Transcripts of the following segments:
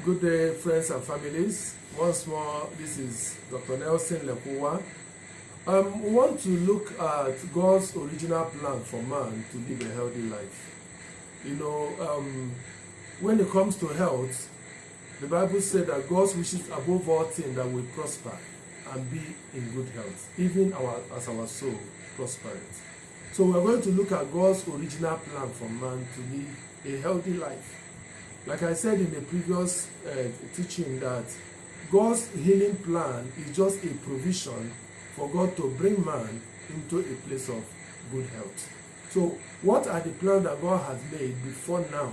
Good day, friends and families. Once more, this is Dr. Nelson LEKWUWA. We want to look at God's original plan for man to live a healthy life. When it comes to health, the Bible said that God wishes above all things that we prosper and be in good health, even as our soul prospers. So we're going to look at God's original plan for man to live a healthy life. Like I said in the previous teaching, that God's healing plan is just a provision for God to bring man into a place of good health. So what are the plans that God has made before now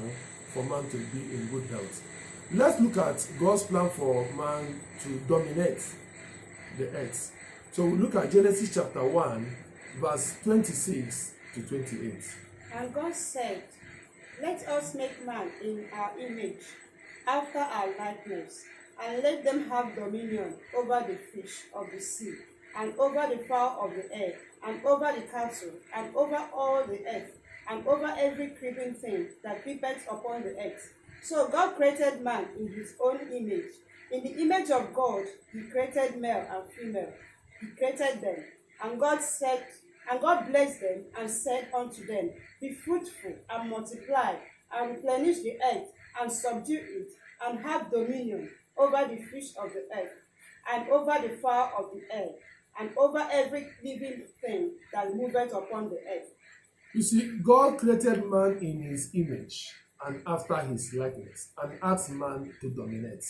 for man to be in good health? Let's look at God's plan for man to dominate the earth. So we look at Genesis chapter 1, verse 26 to 28. And God said, "Let us make man in our image, after our likeness, and let them have dominion over the fish of the sea, and over the fowl of the air, and over the cattle, and over all the earth, and over every creeping thing that creepeth upon the earth." So God created man in his own image. In the image of God, he created male and female. He created them. And God blessed them and said unto them, "Be fruitful and multiply, and replenish the earth, and subdue it, and have dominion over the fish of the earth, and over the fowl of the air, and over every living thing that moveth upon the earth." You see, God created man in his image and after his likeness, and asked man to dominate.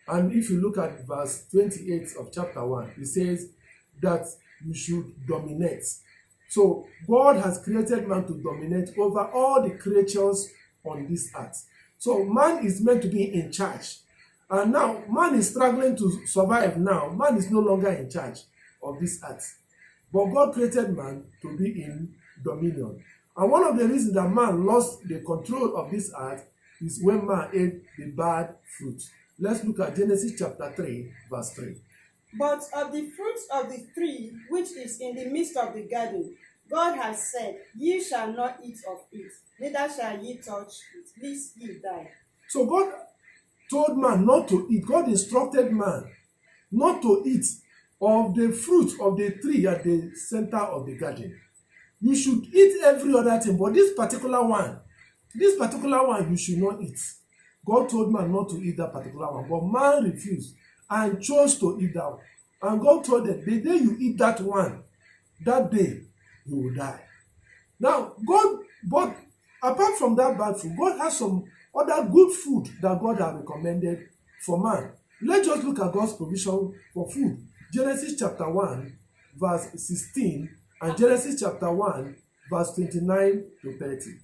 And if you look at verse 28 of chapter 1, it says that you should dominate. So God has created man to dominate over all the creatures on this earth. So man is meant to be in charge. And now man is struggling to survive now. Man is no longer in charge of this earth. But God created man to be in dominion. And one of the reasons that man lost the control of this earth is when man ate the bad fruit. Let's look at Genesis chapter 3, verse 3. "But of the fruit of the tree which is in the midst of the garden, God has said, Ye shall not eat of it, neither shall ye touch it, lest ye die." So God told man not to eat. God instructed man not to eat of the fruit of the tree at the center of the garden. You should eat every other thing, but this particular one you should not eat. God told man not to eat that particular one, but man refused and chose to eat that one. And God told them, the day you eat that one, that day you will die. Now, but apart from that bad food, God has some other good food that God has recommended for man. Let's just look at God's provision for food. Genesis chapter 1, verse 16, and Genesis chapter 1, verse 29 to 30.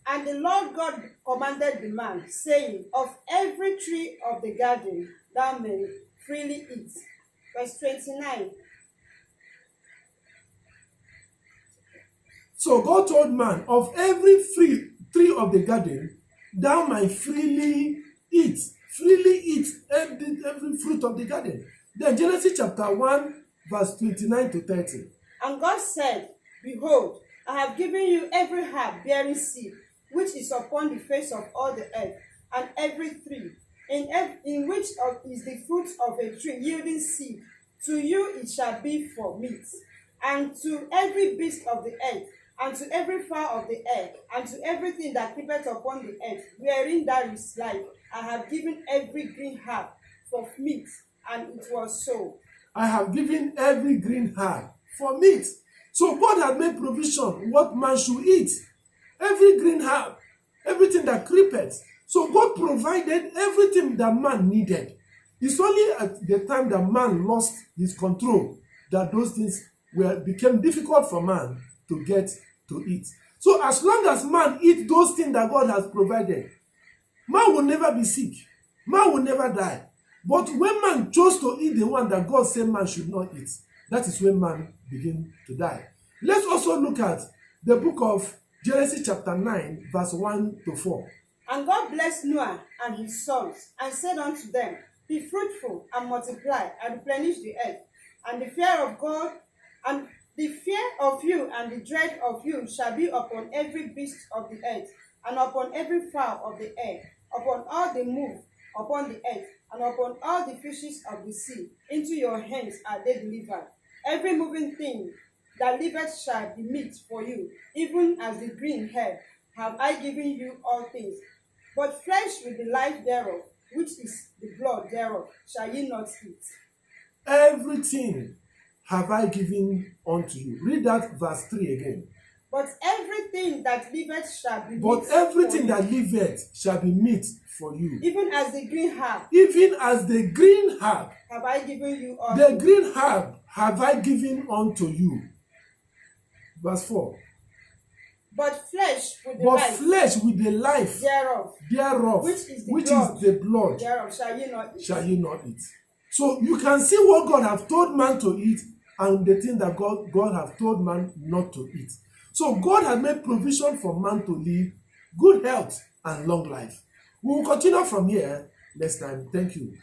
"And the Lord God commanded the man, saying, Of every tree of the garden thou may freely eat." Verse 29. So God told man, of every tree of the garden, thou might freely eat every fruit of the garden. Then Genesis chapter 1, verse 29 to 30. "And God said, Behold, I have given you every herb bearing seed, which is upon the face of all the earth, and every tree, in which is the fruit of a tree yielding seed. To you it shall be for meat, and to every beast of the earth, and to every fowl of the air, and to everything that creepeth upon the earth, wherein there is life, I have given every green herb for meat." And it was so. I have given every green herb for meat. So God had made provision what man should eat. Every green herb, everything that creepeth. So God provided everything that man needed. It's only at the time that man lost his control that those things became difficult for man to get to eat. So as long as man eats those things that God has provided, man will never be sick. Man will never die. But when man chose to eat the one that God said man should not eat, that is when man began to die. Let's also look at the book of Genesis chapter 9, verse 1 to 4. "And God blessed Noah and his sons, and said unto them, Be fruitful and multiply, and replenish the earth. And the fear of God, and the fear of you, and the dread of you shall be upon every beast of the earth, and upon every fowl of the air, upon all the move upon the earth, and upon all the fishes of the sea. Into your hands are they delivered. Every moving thing that liveth shall be meat for you, even as the green herb have I given you all things. But flesh with the life thereof, which is the blood thereof, shall ye not eat. Everything have I given unto you. Read that verse 3 again. But everything that liveth shall be But meat everything for you, that liveth shall be meat for you. even as the green herb Even as the green herb, have I given you all the things. green herb have I given unto you. Verse 4. But flesh with the But life flesh with the life thereof, which is the blood thereof, shall ye not eat. So you can see what God have told man to eat and the thing that God have told man not to eat. So God has made provision for man to live good health and long life. We will continue from here next time. Thank you.